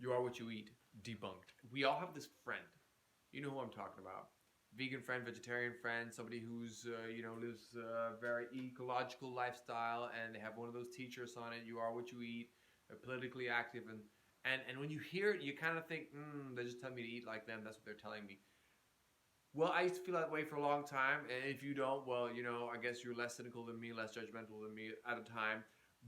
You are what you eat. Debunked. We all have this friend. You know who I'm talking about. Vegan friend, vegetarian friend, somebody who's lives a very ecological lifestyle, and they have one of those t-shirts on it. You are what you eat. They're politically active, and when you hear it, you kind of think, they're just telling me to eat like them. That's what they're telling me. Well, I used to feel that way for a long time, and if you don't, well, I guess you're less cynical than me, less judgmental than me at a time.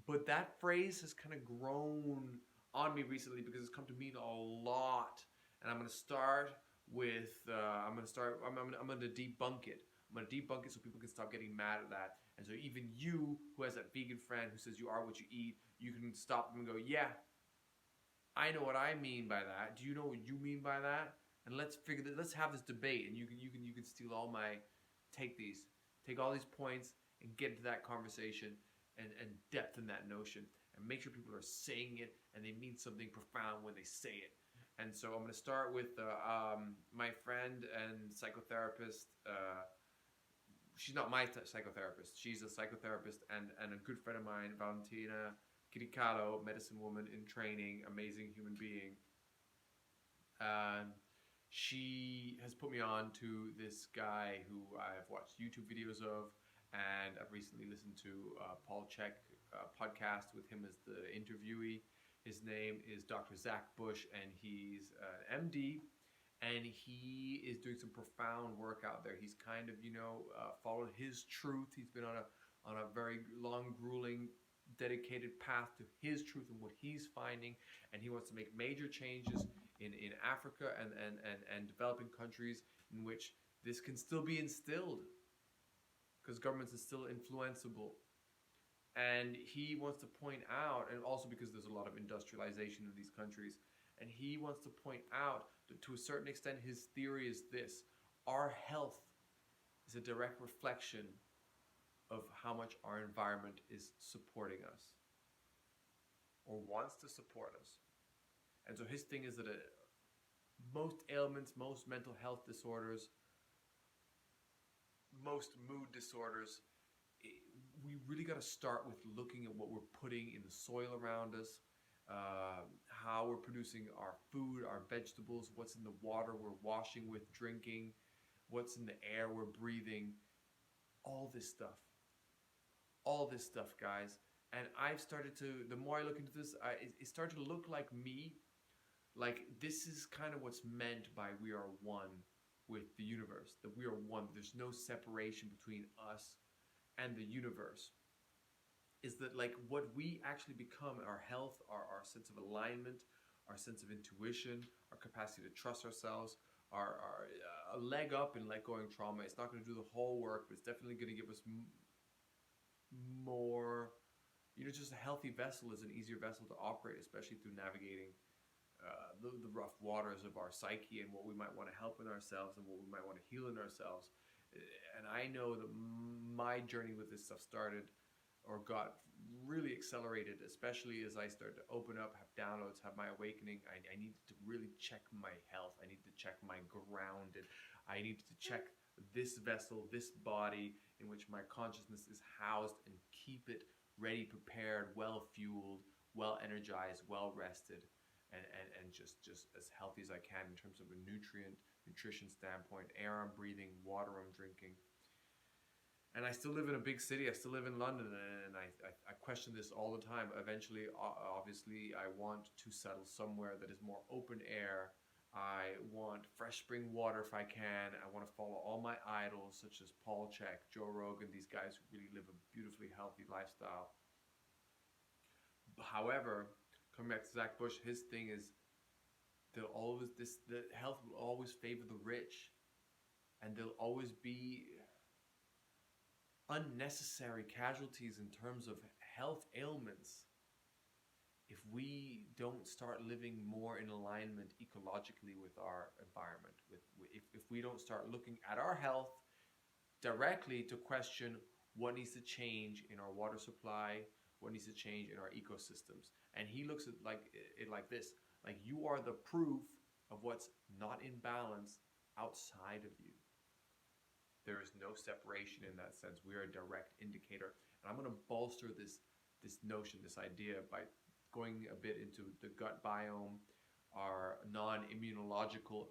But that phrase has kind of grown on me recently because it's come to mean a lot. And I'm going to start with I'm going to debunk it. I'm going to debunk it so people can stop getting mad at that. And so even you, who has that vegan friend who says you are what you eat, you can stop them and go, yeah, I know what I mean by that. Do you know what you mean by that? And let's have this debate, and you can steal all my take all these points and get into that conversation and depth in that notion, and make sure people are saying it and they mean something profound when they say it. And so I'm going to start with my friend and psychotherapist. She's not my psychotherapist. She's a psychotherapist and a good friend of mine, Valentina Kiricalo, medicine woman in training, amazing human being. She has put me on to this guy who I've watched YouTube videos of, and I've recently listened to Paul Chek podcast with him as the interviewee. His name is Dr. Zach Bush, and he's an MD, and he is doing some profound work out there. He's kind of, followed his truth. He's been on a very long, grueling, dedicated path to his truth and what he's finding, and he wants to make major changes in Africa and developing countries in which this can still be instilled, because governments are still influenceable. And he wants to point out, and also because there's a lot of industrialization in these countries, and he wants to point out that to a certain extent his theory is this: our health is a direct reflection of how much our environment is supporting us or wants to support us. And so his thing is that most ailments, most mental health disorders, most mood disorders, we really got to start with looking at what we're putting in the soil around us, how we're producing our food, our vegetables, what's in the water we're washing with, drinking, what's in the air we're breathing, all this stuff, guys. And I've started to, the more I look into this, it started to look like me, like this is kind of what's meant by we are one with the universe, that we are one. There's no separation between us and the universe. Is that like what we actually become, our health, our sense of alignment, our sense of intuition, our capacity to trust ourselves, our a leg up in let going trauma. It's not going to do the whole work, but it's definitely going to give us more, just a healthy vessel is an easier vessel to operate, especially through navigating the rough waters of our psyche and what we might want to help in ourselves and what we might want to heal in ourselves. And I know that my journey with this stuff started or got really accelerated, especially as I started to open up, have downloads, have my awakening. I needed to really check my health. I needed to check my grounded. I needed to check this vessel, this body in which my consciousness is housed, and keep it ready, prepared, well fueled, well energized, well rested, and just as healthy as I can in terms of a nutrition standpoint, air I'm breathing, water I'm drinking. And I still live in a big city. I still live in London, and I question this all the time. Eventually, obviously, I want to settle somewhere that is more open air. I want fresh spring water if I can. I want to follow all my idols, such as Paul Chek, Joe Rogan, these guys who really live a beautifully healthy lifestyle. However, coming back to Zach Bush, his thing is the health will always favor the rich, and there'll always be unnecessary casualties in terms of health ailments if we don't start living more in alignment ecologically with our environment, if we don't start looking at our health directly to question what needs to change in our water supply, what needs to change in our ecosystems. And he looks at it like this: like you are the proof of what's not in balance outside of you. There is no separation in that sense. We are a direct indicator. And I'm going to bolster this notion, this idea, by going a bit into the gut biome, our immunological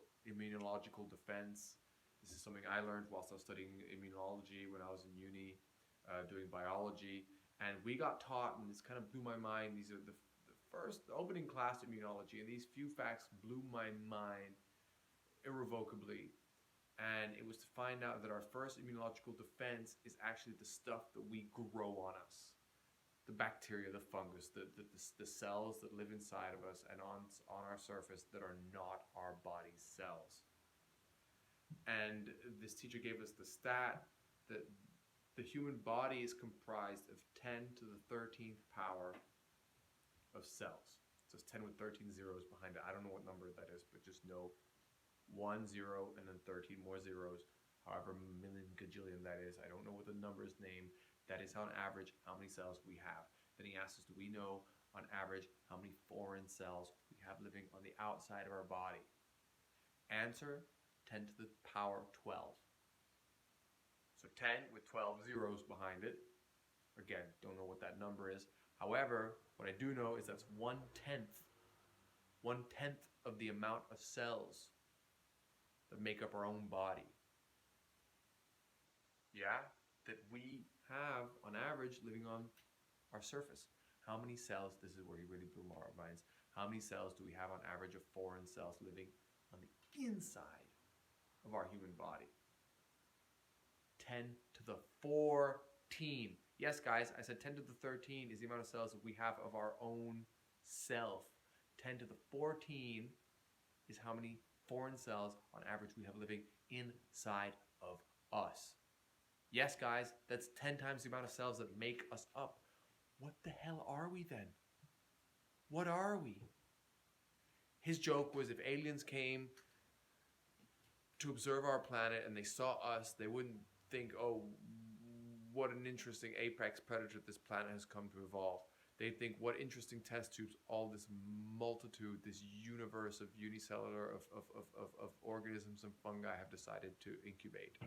defense. This is something I learned whilst I was studying immunology when I was in uni, doing biology. And we got taught, and this kind of blew my mind, these are the first opening class immunology, and these few facts blew my mind irrevocably. And it was to find out that our first immunological defense is actually the stuff that we grow on us. The bacteria, the fungus, the cells that live inside of us and on our surface that are not our body's cells. And this teacher gave us the stat that the human body is comprised of 10 to the 13th power of cells. So it's 10 with 13 zeros behind it. I don't know what number that is, but just know 1 0 and then 13 more zeros, however million gajillion that is. I don't know what the number is named. That is on average how many cells we have. Then he asked us, do we know on average how many foreign cells we have living on the outside of our body? Answer, 10 to the power 12. So 10 with 12 zeros behind it. Again, don't know what that number is. However, what I do know is that's 1/10 of the amount of cells that make up our own body. Yeah, that we have on average living on our surface. How many cells, this is where he really blew our minds, how many cells do we have on average of foreign cells living on the inside of our human body? 10 to the 14. Yes, guys, I said 10 to the 13 is the amount of cells that we have of our own self. 10 to the 14 is how many foreign cells on average we have living inside of us. Yes, guys, that's 10 times the amount of cells that make us up. What the hell are we then? What are we? His joke was if aliens came to observe our planet and they saw us, they wouldn't think, oh, what an interesting apex predator this planet has come to evolve. They'd think, what interesting test tubes all this multitude, this universe of unicellular, of organisms and fungi have decided to incubate.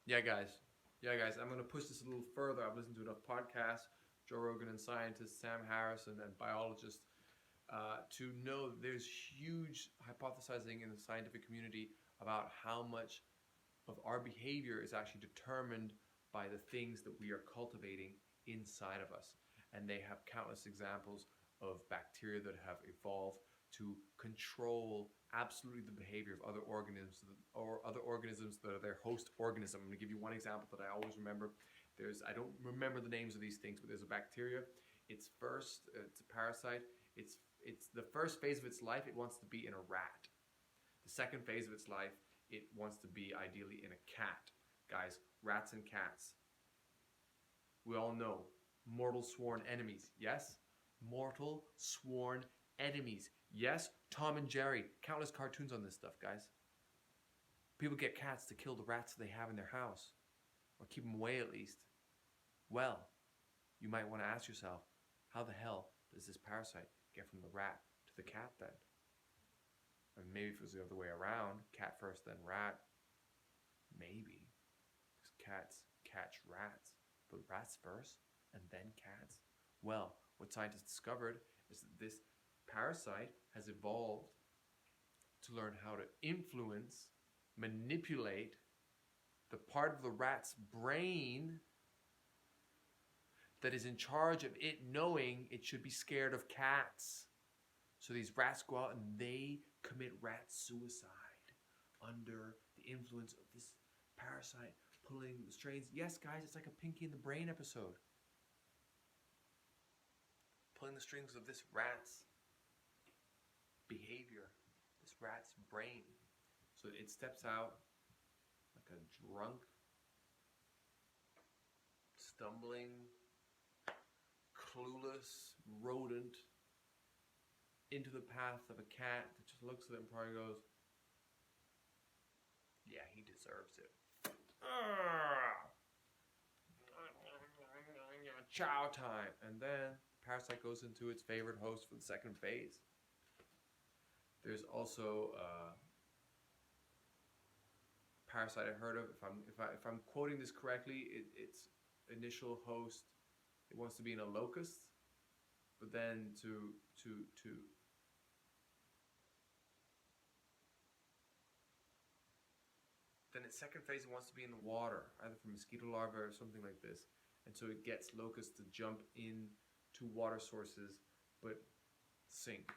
Yeah, guys, I'm going to push this a little further. I've listened to enough podcasts, Joe Rogan and scientists, Sam Harris and biologists, to know that there's huge hypothesizing in the scientific community about how much of our behavior is actually determined by the things that we are cultivating inside of us. And they have countless examples of bacteria that have evolved to control absolutely the behavior of other organisms or other organisms that are their host organism. I'm going to give you one example that I always remember. I don't remember the names of these things, but there's a bacteria. It's a parasite. It's the first phase of its life, it wants to be in a rat. The second phase of its life, it wants to be ideally in a cat. Guys, rats and cats, we all know, mortal sworn enemies. Yes? Mortal sworn enemies. Yes? Tom and Jerry, countless cartoons on this stuff, guys. People get cats to kill the rats they have in their house, or keep them away at least. Well, you might want to ask yourself, how the hell does this parasite get from the rat to the cat then? And maybe if it was the other way around, cat first then rat, maybe. Because cats catch rats, but rats first and then cats. Well, what scientists discovered is that this parasite has evolved to learn how to influence, manipulate the part of the rat's brain that is in charge of it knowing it should be scared of cats. So these rats go out and they commit rat suicide under the influence of this parasite pulling the strings. Yes, guys, it's like a Pinky in the Brain episode. Pulling the strings of this rat's behavior, this rat's brain. So it steps out like a drunk, stumbling, clueless rodent into the path of a cat that just looks at it and probably goes, yeah, he deserves it. Chow time. And then parasite goes into its favorite host for the second phase. There's also parasite I heard of. If I'm quoting this correctly, its initial host, it wants to be in a locust. But then then its second phase, it wants to be in the water, either from mosquito larvae or something like this. And so it gets locusts to jump in to water sources, but sink,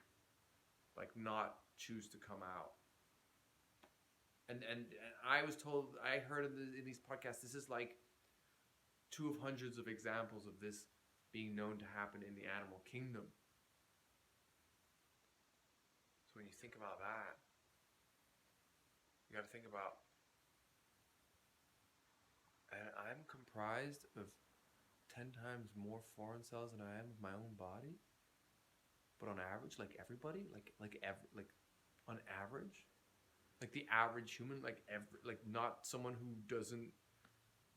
like not choose to come out. And I was told, I heard in these podcasts, this is like two of hundreds of examples of this being known to happen in the animal kingdom. So when you think about that, you got to think about, I'm comprised of 10 times more foreign cells than I am of my own body. But on average, like everybody, like on average, like the average human, like not someone who doesn't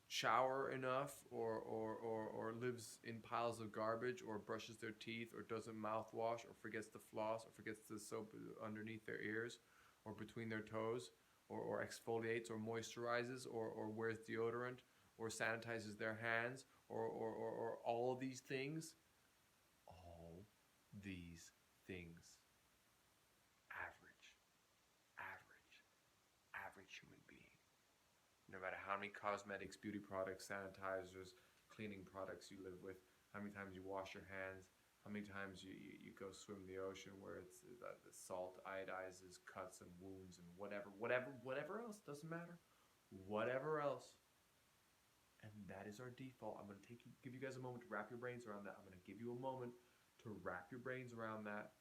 shower enough or lives in piles of garbage or brushes their teeth or doesn't mouthwash or forgets to floss or forgets the soap underneath their ears or between their toes or exfoliates or moisturizes or wears deodorant or sanitizes their hands or all of these things. All these things. Average human being. No matter how many cosmetics, beauty products, sanitizers, cleaning products you live with, how many times you wash your hands, how many times you go swim in the ocean where it's the salt iodizes cuts and wounds and whatever else, doesn't matter. Whatever else. And that is our default. I'm going to give you guys a moment to wrap your brains around that. I'm going to give you a moment to wrap your brains around that.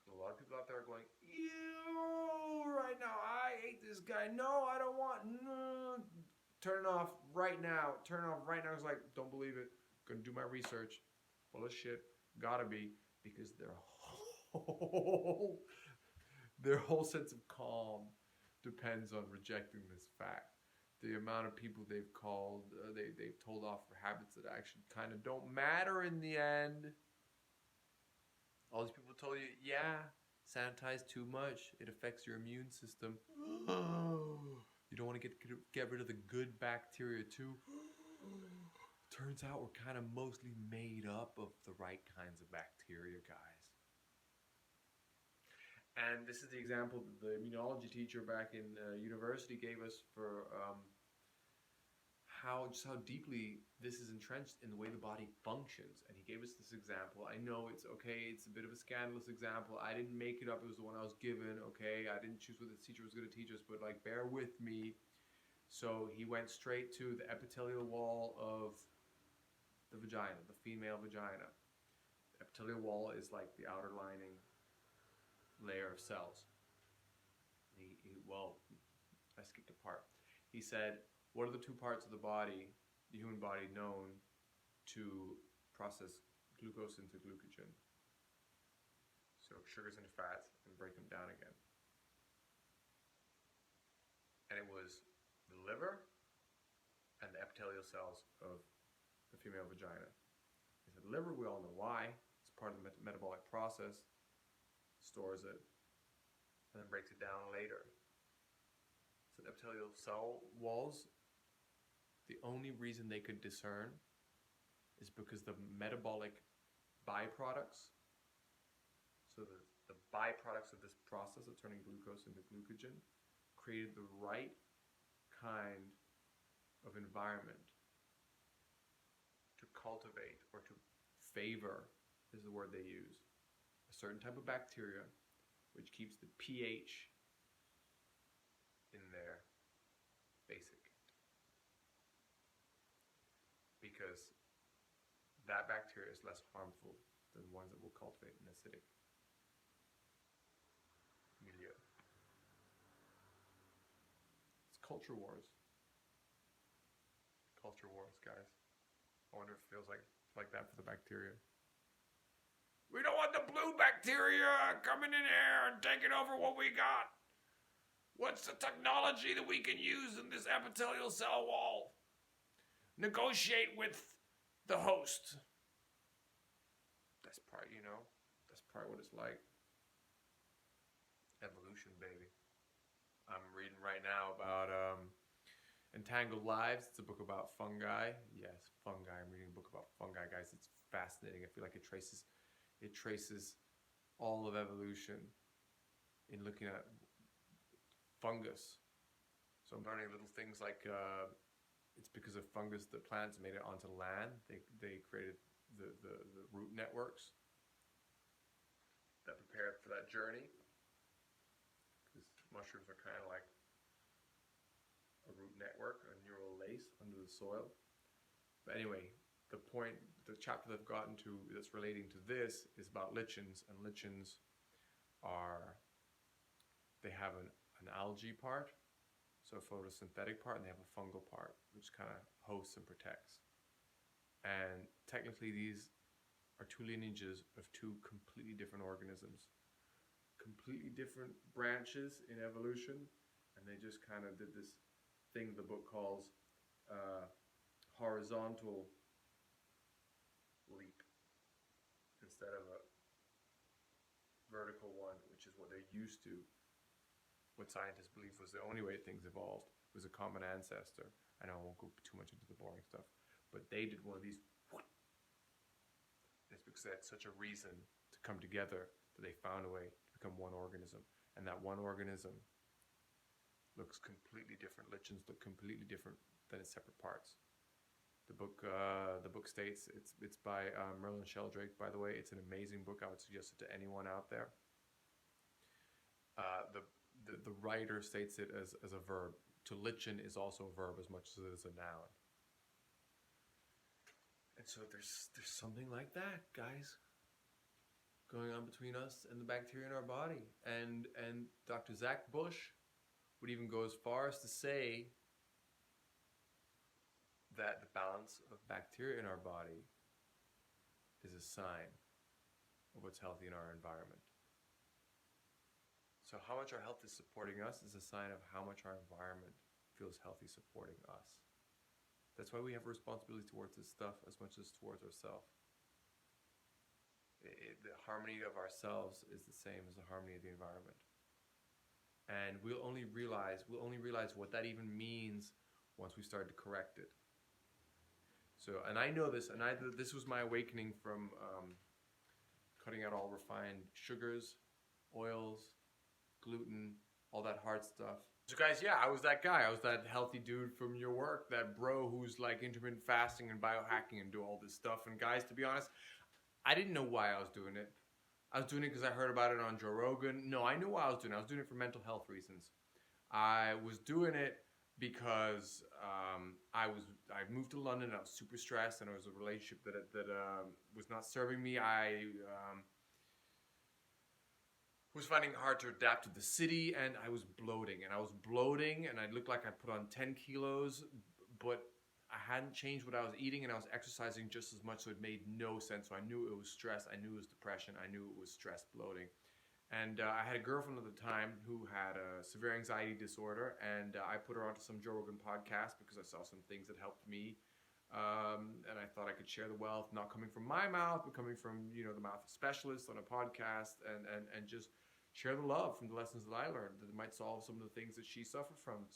A lot of people out there are going, ew, right now, I hate this guy. No, I don't want, no. Turn it off right now. Turn it off right now. It's like, don't believe it. Gonna do my research. Full of shit. Gotta be. Because their whole sense of calm depends on rejecting this fact. The amount of people they've called, they've told off for habits that actually kind of don't matter in the end. All these people told you, yeah, sanitize too much. It affects your immune system. You don't want to get rid of the good bacteria too. Turns out we're kind of mostly made up of the right kinds of bacteria, guys. And this is the example that the immunology teacher back in university gave us for how deeply this is entrenched in the way the body functions. And he gave us this example. I know it's okay, it's a bit of a scandalous example. I didn't make it up, it was the one I was given, okay? I didn't choose what the teacher was going to teach us, but like, bear with me. So he went straight to the epithelial wall of the vagina, the female vagina. The epithelial wall is like the outer lining layer of cells. Well, I skipped a part. He said, what are the two parts of the body, the human body, known to process glucose into glycogen? So sugars into fats and break them down again. And it was the liver and the epithelial cells of the female vagina. He said liver, we all know why. It's part of the metabolic process, stores it, and then breaks it down later. So the epithelial cell walls, the only reason they could discern is because the metabolic byproducts, so the byproducts of this process of turning glucose into glycogen, created the right kind of environment to cultivate or to favor, is the word they use, a certain type of bacteria which keeps the pH in there basic. Because that bacteria is less harmful than ones that will cultivate an acidic milieu. It's culture wars. Culture wars, guys. I wonder if it feels like that for the bacteria. We don't want the blue bacteria coming in here and taking over what we got. What's the technology that we can use in this epithelial cell wall? Negotiate with the host. That's probably what it's like. Evolution, baby. I'm reading right now about Entangled Lives. It's a book about fungi. Yes, fungi. I'm reading a book about fungi, guys. It's fascinating. I feel like it traces all of evolution in looking at fungus. So I'm learning little things like it's because of fungus that plants made it onto land. They created the root networks that prepared for that journey. Because mushrooms are kind of like a root network, a neural lace under the soil. But anyway, the chapter that I've gotten to that's relating to this is about lichens, and lichens they have an algae part, so a photosynthetic part, and they have a fungal part, which kind of hosts and protects. And technically these are two lineages of two completely different organisms, completely different branches in evolution, and they just kind of did this thing the book calls horizontal leap instead of a vertical one, which is what they're used to. What scientists believe was the only way things evolved, was a common ancestor. I know I won't go too much into the boring stuff, but they did one of these. It's because they had such a reason to come together that they found a way to become one organism, and that one organism looks completely different. Lichens look completely different than its separate parts. The book states it's by Merlin Sheldrake. By the way, it's an amazing book. I would suggest it to anyone out there. The writer states it as a verb. To lichen is also a verb as much as it is a noun. And so there's something like that, guys, going on between us and the bacteria in our body. And Dr. Zach Bush would even go as far as to say that the balance of bacteria in our body is a sign of what's healthy in our environment. So how much our health is supporting us is a sign of how much our environment feels healthy supporting us. That's why we have a responsibility towards this stuff as much as towards ourselves. The harmony of ourselves is the same as the harmony of the environment. And we'll only realize what that even means once we start to correct it. So, and I know this, and this was my awakening from cutting out all refined sugars, oils, gluten, all that hard stuff. So guys, yeah, I was that guy. I was that healthy dude from your work, that bro who's like intermittent fasting and biohacking and do all this stuff. And guys, to be honest, I didn't know why I was doing it. I was doing it because I heard about it on Joe Rogan. No, I knew why I was doing it. I was doing it for mental health reasons. I was doing it because I moved to London. I was super stressed, and it was a relationship that was not serving me. I was finding it hard to adapt to the city, and I was bloating, and I looked like I put on 10 kilos, but I hadn't changed what I was eating, and I was exercising just as much, so it made no sense. So I knew it was stress, I knew it was depression, I knew it was stress bloating. And I had a girlfriend at the time who had a severe anxiety disorder, and I put her onto some Joe Rogan podcast because I saw some things that helped me. And I thought I could share the wealth, not coming from my mouth, but coming from, the mouth of specialists on a podcast, and just share the love from the lessons that I learned that might solve some of the things that she suffers from.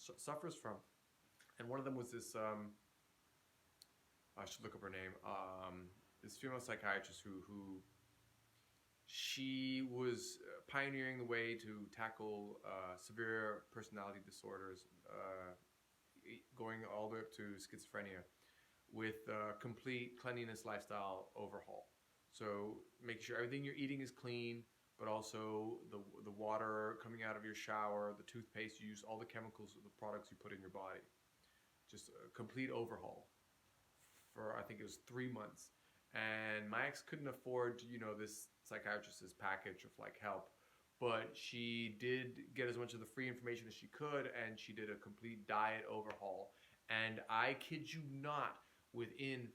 And one of them was this, I should look up her name, this female psychiatrist who she was pioneering the way to tackle severe personality disorders, going all the way up to schizophrenia, with a complete cleanliness lifestyle overhaul. So making sure everything you're eating is clean, but also the water coming out of your shower, the toothpaste you use, all the chemicals, the products you put in your body. Just a complete overhaul for, I think it was 3 months. And my ex couldn't afford, this psychiatrist's package of like help, but she did get as much of the free information as she could, and she did a complete diet overhaul. And I kid you not, within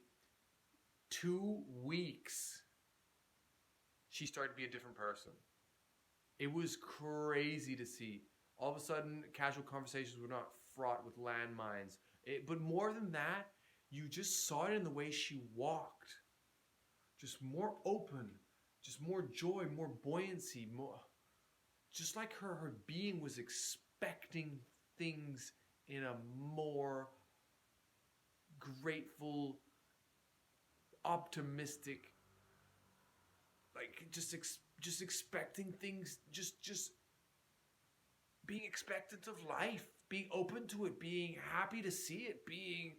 2 weeks, she started to be a different person. It was crazy to see. All of a sudden, casual conversations were not fraught with landmines. But more than that, you just saw it in the way she walked. Just more open, just more joy, more buoyancy, more, just like her being was expecting things in a more grateful, optimistic, like just expecting things, just being expectant of life, being open to it, being happy to see it, being.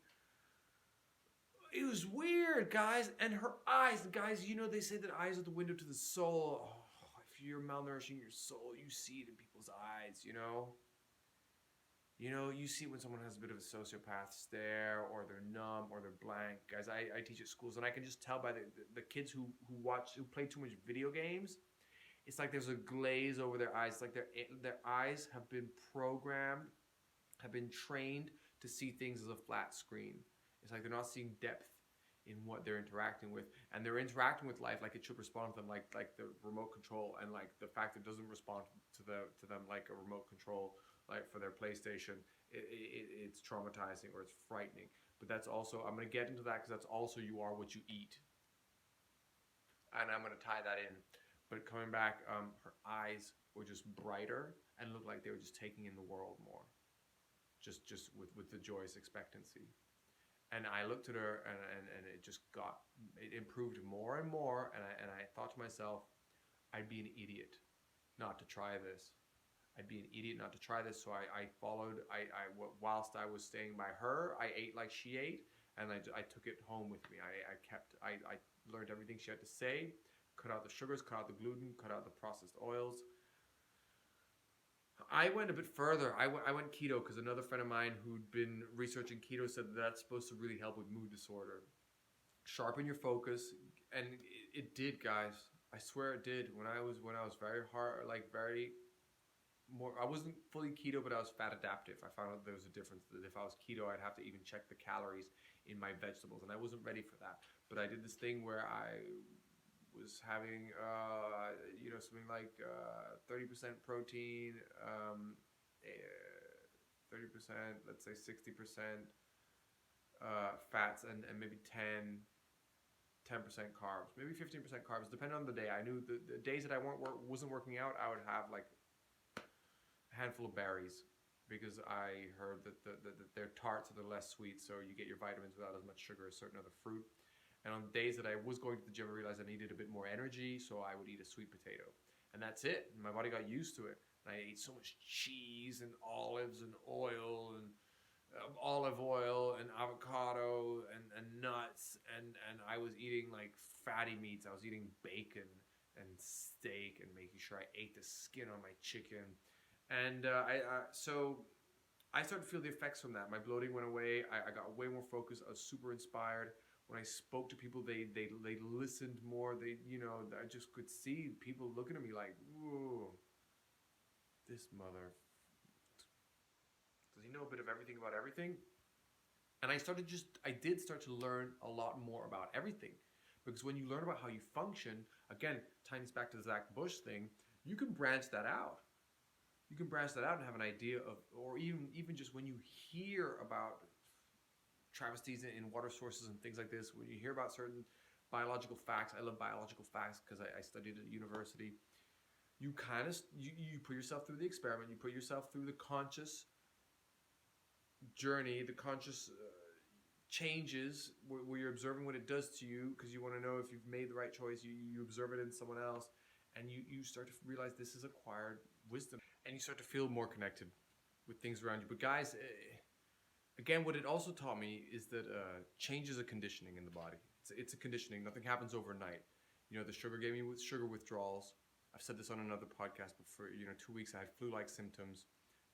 It was weird, guys. And her eyes, guys, you know, they say that eyes are the window to the soul. Oh, if you're malnourishing your soul, you see it in people's eyes, you know? You know, you see when someone has a bit of a sociopath stare, or they're numb, or they're blank. Guys, I teach at schools, and I can just tell by the kids who play too much video games. It's like there's a glaze over their eyes. It's like their eyes have been programmed, have been trained to see things as a flat screen. It's like they're not seeing depth in what they're interacting with, and they're interacting with life like it should respond to them, like the remote control, and like the fact that it doesn't respond to them like a remote control, like for their PlayStation. It's traumatizing, or it's frightening. But that's also, I'm going to get into that, because that's also, you are what you eat, and I'm going to tie that in. But coming back, her eyes were just brighter and looked like they were just taking in the world more, just with the joyous expectancy. And I looked at her, and it improved more and more. And I thought to myself, I'd be an idiot not to try this. I'd be an idiot not to try this. So I followed, whilst I was staying by her, I ate like she ate, and I took it home with me. I learned everything she had to say, cut out the sugars, cut out the gluten, cut out the processed oils. I went a bit further. I went keto, because another friend of mine who'd been researching keto said that that's supposed to really help with mood disorder. Sharpen your focus, and it did, guys. I swear it did. When I was very hard, like very more, I wasn't fully keto, but I was fat adaptive. I found out there was a difference, that if I was keto, I'd have to even check the calories in my vegetables, and I wasn't ready for that. But I did this thing where I was having, something like 30% protein, 30%, let's say 60% fats, and maybe 10% carbs, maybe 15% carbs, depending on the day. I knew the days that I wasn't working out, I would have like a handful of berries, because I heard that they're tart, so they're less sweet, so you get your vitamins without as much sugar as certain other fruit. And on days that I was going to the gym, I realized I needed a bit more energy, so I would eat a sweet potato. And that's it. My body got used to it. And I ate so much cheese and olives and oil and olive oil and avocado and nuts. And I was eating like fatty meats. I was eating bacon and steak, and making sure I ate the skin on my chicken. And so I started to feel the effects from that. My bloating went away. I got way more focused. I was super inspired. When I spoke to people, they listened more. I just could see people looking at me like, "Ooh, this mother, does he know a bit of everything about everything?" And I did start to learn a lot more about everything, because when you learn about how you function, again, tying this back to the Zach Bush thing, you can branch that out. You can branch that out and have an idea of, or even just when you hear about travesties in water sources and things like this, when you hear about certain biological facts. I love biological facts because I studied at university. You kind of you put yourself through the experiment. You put yourself through the conscious journey, the conscious changes, where you're observing what it does to you, because you want to know if you've made the right choice. You observe it in someone else, and you start to realize this is acquired wisdom, and you start to feel more connected with things around you. But guys, again, what it also taught me is that change is a conditioning in the body. It's a conditioning. Nothing happens overnight. The sugar gave me sugar withdrawals. I've said this on another podcast, but for 2 weeks I had flu-like symptoms.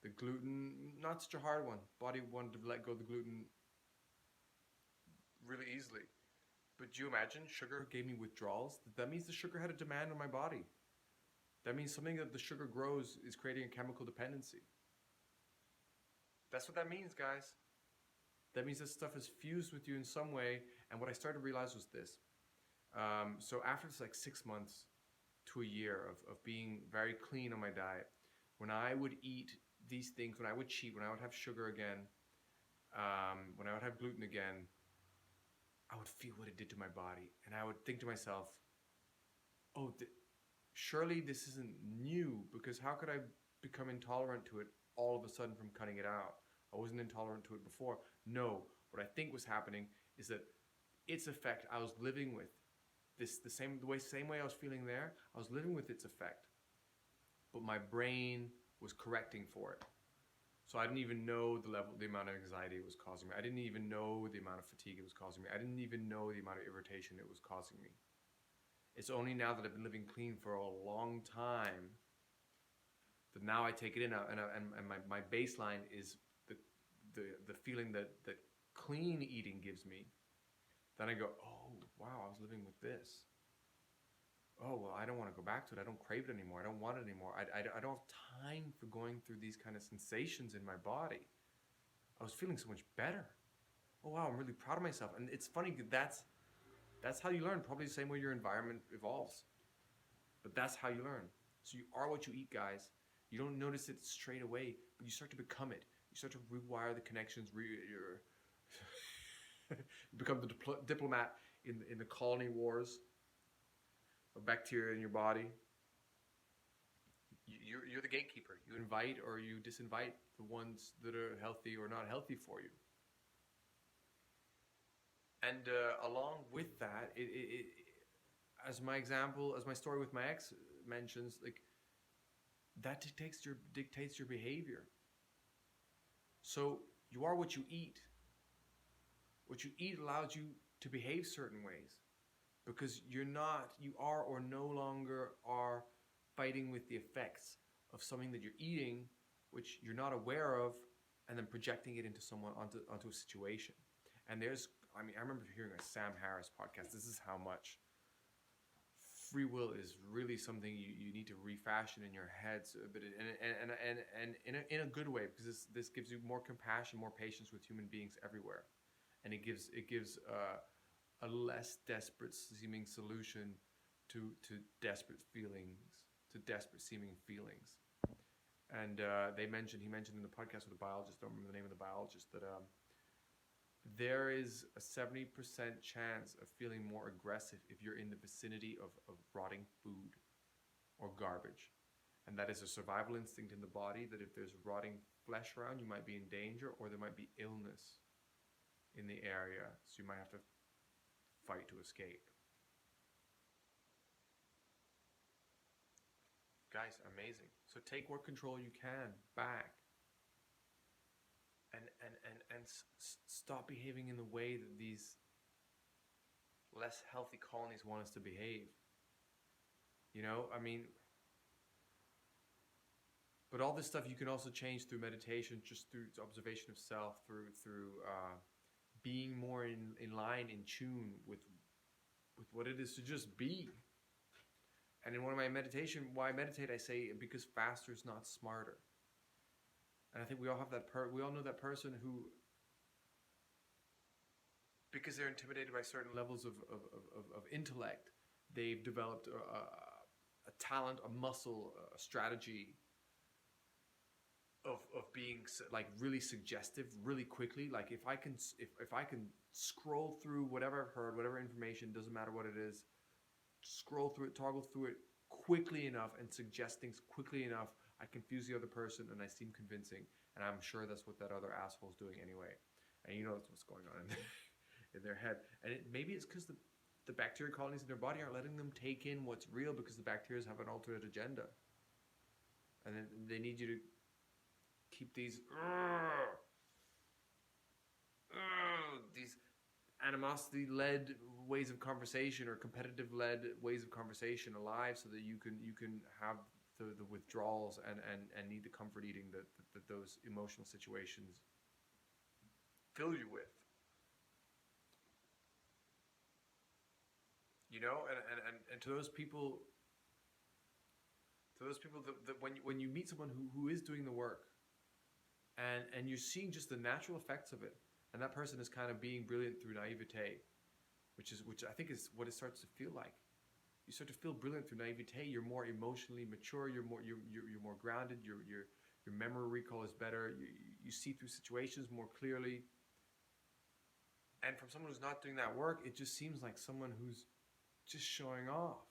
The gluten, not such a hard one. Body wanted to let go of the gluten really easily. But do you imagine, sugar gave me withdrawals? That means the sugar had a demand on my body. That means something that the sugar grows is creating a chemical dependency. That's what that means, guys. That means this stuff is fused with you in some way. And what I started to realize was this. So after this, like 6 months to a year of being very clean on my diet, when I would eat these things, when I would cheat, when I would have sugar again, when I would have gluten again, I would feel what it did to my body. And I would think to myself, oh, surely this isn't new, because how could I become intolerant to it all of a sudden from cutting it out? I wasn't intolerant to it before. No, what I think was happening is that its effect I was living with. The same way I was feeling there, I was living with its effect. But my brain was correcting for it. So I didn't even know the amount of anxiety it was causing me. I didn't even know the amount of fatigue it was causing me. I didn't even know the amount of irritation it was causing me. It's only now that I've been living clean for a long time that now I take it in, and my baseline is the feeling that clean eating gives me. Then I go, oh wow, I was living with this. Oh well, I don't want to go back to it. I don't crave it anymore. I don't want it anymore. I don't have time for going through these kind of sensations in my body. I was feeling so much better. Oh wow, I'm really proud of myself. And it's funny, that's how you learn. Probably the same way your environment evolves. But that's how you learn. So you are what you eat, guys. You don't notice it straight away, but you start to become it. You start to rewire the connections. You become the diplomat in the colony wars of bacteria in your body. You're the gatekeeper. You invite or you disinvite the ones that are healthy or not healthy for you. And along with that, as my example, as my story with my ex mentions, like that dictates your behavior. So you are what you eat. What you eat allows you to behave certain ways, because you are or no longer are fighting with the effects of something that you're eating, which you're not aware of, and then projecting it into onto a situation. And I remember hearing a Sam Harris podcast. This is how much free will is really something you need to refashion in your heads, but in a good way, because this gives you more compassion, more patience with human beings everywhere, and it gives a less desperate seeming solution to desperate seeming feelings. And he mentioned in the podcast with a biologist, I don't remember the name of the biologist, that there is a 70% chance of feeling more aggressive if you're in the vicinity of rotting food or garbage. And that is a survival instinct in the body, that if there's rotting flesh around, you might be in danger, or there might be illness in the area, so you might have to fight to escape. Guys, amazing. So take what control you can back. And stop behaving in the way that these less healthy colonies want us to behave. You know, I mean, but all this stuff you can also change through meditation, just through observation of self, through being more in line, in tune with what it is to just be. And in one of my meditation, why I meditate, I say, because faster is not smarter. And I think we all have that we all know that person who, because they're intimidated by certain levels of intellect, they've developed a talent, a muscle, a strategy of being like really suggestive really quickly. Like if I can scroll through whatever I've heard, whatever information, doesn't matter what it is, scroll through it, toggle through it quickly enough and suggest things quickly enough, I confuse the other person and I seem convincing, and I'm sure that's what that other asshole's doing anyway. And you know that's what's going on in their head. And maybe it's because the bacteria colonies in their body aren't letting them take in what's real, because the bacteria have an alternate agenda. And then they need you to keep these animosity-led ways of conversation or competitive-led ways of conversation alive, so that you can have the withdrawals and need the comfort eating that those emotional situations fill you with. You know, and to those people that when you meet someone who is doing the work, and you're seeing just the natural effects of it, and that person is kind of being brilliant through naivete, which I think is what it starts to feel like. You start to feel brilliant through naivete. You're more emotionally mature. You're more grounded. Your memory recall is better. You see through situations more clearly. And from someone who's not doing that work, it just seems like someone who's just showing off.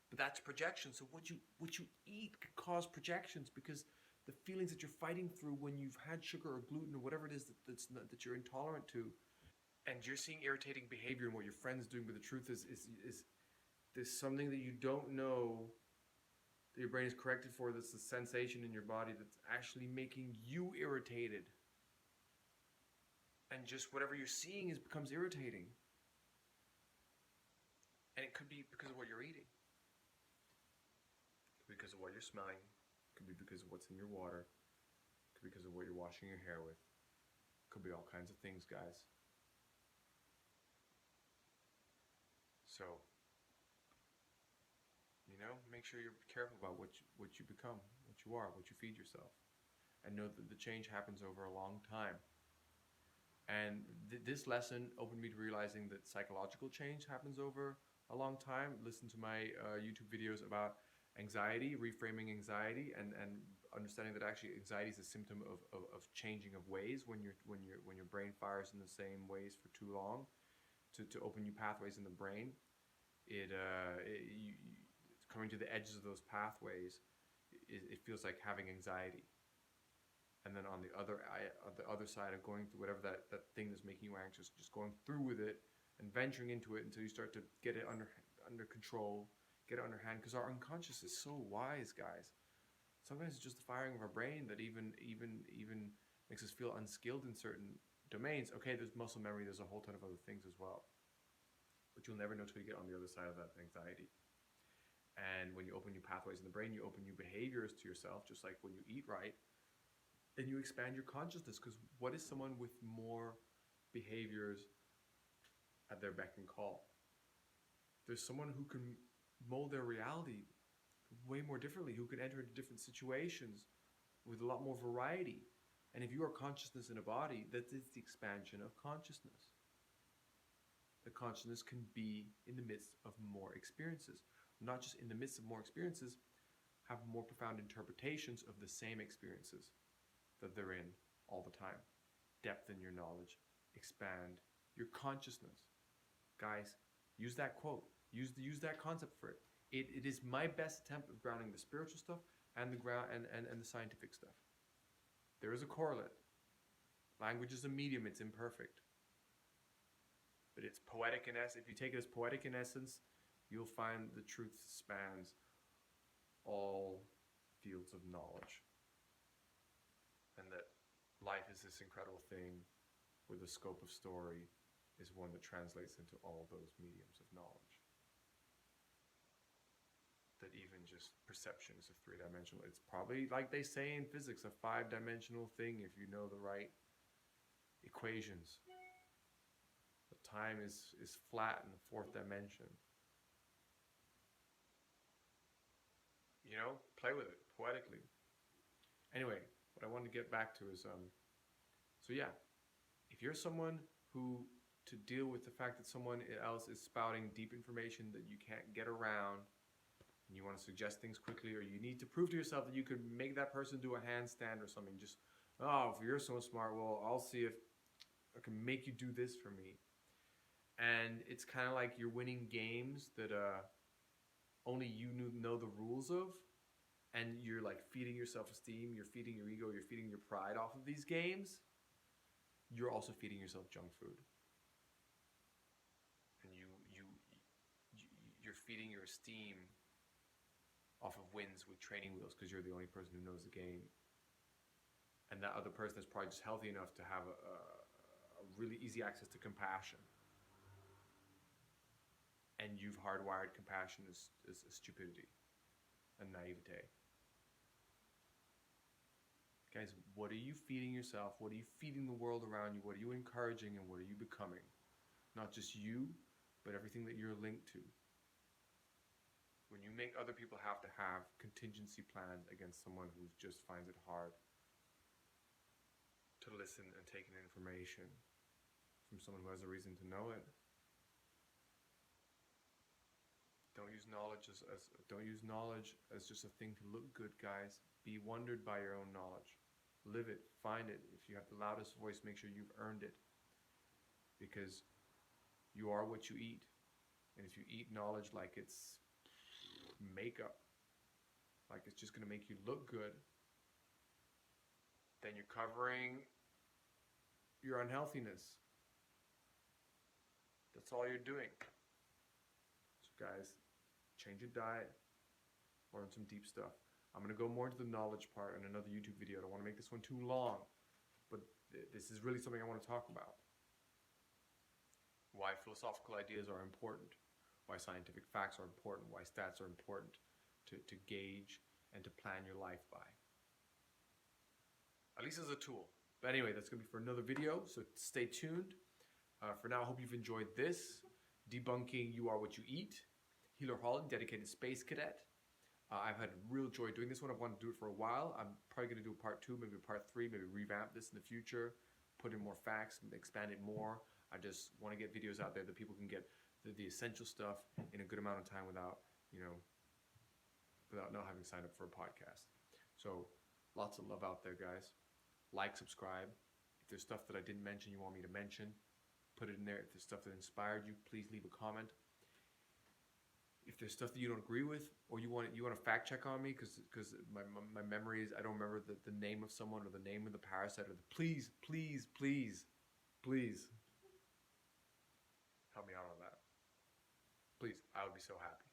But that's projection. So what you eat could cause projections, because the feelings that you're fighting through when you've had sugar or gluten or whatever it is that you're intolerant to, and you're seeing irritating behavior in what your friend's doing, but the truth is there's something that you don't know that your brain is corrected for, that's a sensation in your body that's actually making you irritated. And just whatever you're seeing becomes irritating. And it could be because of what you're eating. It could be because of what you're smelling. It could be because of what's in your water. It could be because of what you're washing your hair with. It could be all kinds of things, guys. So, make sure you're careful about what you become, what you are, what you feed yourself. And know that the change happens over a long time. And this lesson opened me to realizing that psychological change happens over a long time. Listen to my YouTube videos about anxiety, reframing anxiety, and understanding that actually anxiety is a symptom of changing of ways when your brain fires in the same ways for too long to open new pathways in the brain. Coming to the edges of those pathways, it feels like having anxiety. And then on the other side of going through whatever that thing that's making you anxious, just going through with it and venturing into it until you start to get it under control, get it under hand. Because our unconscious is so wise, guys. Sometimes it's just the firing of our brain that even makes us feel unskilled in certain domains. Okay, there's muscle memory, there's a whole ton of other things as well. But you'll never know till you get on the other side of that anxiety. And when you open new pathways in the brain, you open new behaviors to yourself, just like when you eat right. And you expand your consciousness, because what is someone with more behaviors at their beck and call? There's someone who can mold their reality way more differently, who can enter into different situations with a lot more variety. And if you are consciousness in a body, that is the expansion of consciousness. The consciousness can be in the midst of more experiences. Not just in the midst of more experiences, have more profound interpretations of the same experiences that they're in all the time. Depth in your knowledge, expand your consciousness. Guys, use that quote. Use that concept for it. It is my best attempt of grounding the spiritual stuff and the scientific stuff. There is a correlate. Language is a medium, it's imperfect. But it's poetic in essence. If you take it as poetic in essence, you'll find the truth spans all fields of knowledge. And that life is this incredible thing where the scope of story is one that translates into all those mediums of knowledge. That even just perception is a three-dimensional. It's probably, like they say in physics, a five-dimensional thing if you know the right equations. The time is flat in the fourth dimension. Play with it poetically. Anyway, what I wanted to get back to is, if you're someone who, to deal with the fact that someone else is spouting deep information that you can't get around, and you want to suggest things quickly, or you need to prove to yourself that you could make that person do a handstand or something, if you're so smart, well, I'll see if I can make you do this for me. And it's kind of like you're winning games that only you know the rules of, and you're like feeding your self-esteem, you're feeding your ego, you're feeding your pride off of these games. You're also feeding yourself junk food. And you're feeding your esteem off of wins with training wheels because you're the only person who knows the game. And that other person is probably just healthy enough to have a really easy access to compassion. And you've hardwired compassion as stupidity and naivete. Guys, what are you feeding yourself? What are you feeding the world around you? What are you encouraging, and what are you becoming? Not just you, but everything that you're linked to. When you make other people have to have contingency plans against someone who just finds it hard to listen and take in information from someone who has a reason to know it. Don't use knowledge as just a thing to look good, guys. Be wondered by your own knowledge. Live it, find it. If you have the loudest voice, make sure you've earned it. Because you are what you eat. And if you eat knowledge like it's makeup, like it's just going to make you look good, then you're covering your unhealthiness. That's all you're doing. So guys, change your diet, learn some deep stuff. I'm going to go more into the knowledge part in another YouTube video. I don't want to make this one too long, but this is really something I want to talk about. Why philosophical ideas are important, why scientific facts are important, why stats are important to gauge and to plan your life by. At least as a tool. But anyway, that's going to be for another video, so stay tuned. For now, I hope you've enjoyed this. Debunking You Are What You Eat. Healer Holland, dedicated space cadet. I've had real joy doing this one. I've wanted to do it for a while. I'm probably going to do a part 2, maybe a part 3, maybe revamp this in the future, put in more facts, expand it more. I just want to get videos out there that people can get the essential stuff in a good amount of time without, without not having signed up for a podcast. So lots of love out there, guys. Like, subscribe. If there's stuff that I didn't mention you want me to mention, put it in there. If there's stuff that inspired you, please leave a comment. If there's stuff that you don't agree with, or you want to fact check on me, because my memory is, I don't remember the name of someone or the name of the parasite, or please help me out on that. Please, I would be so happy.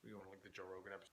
We want to link the Joe Rogan episode.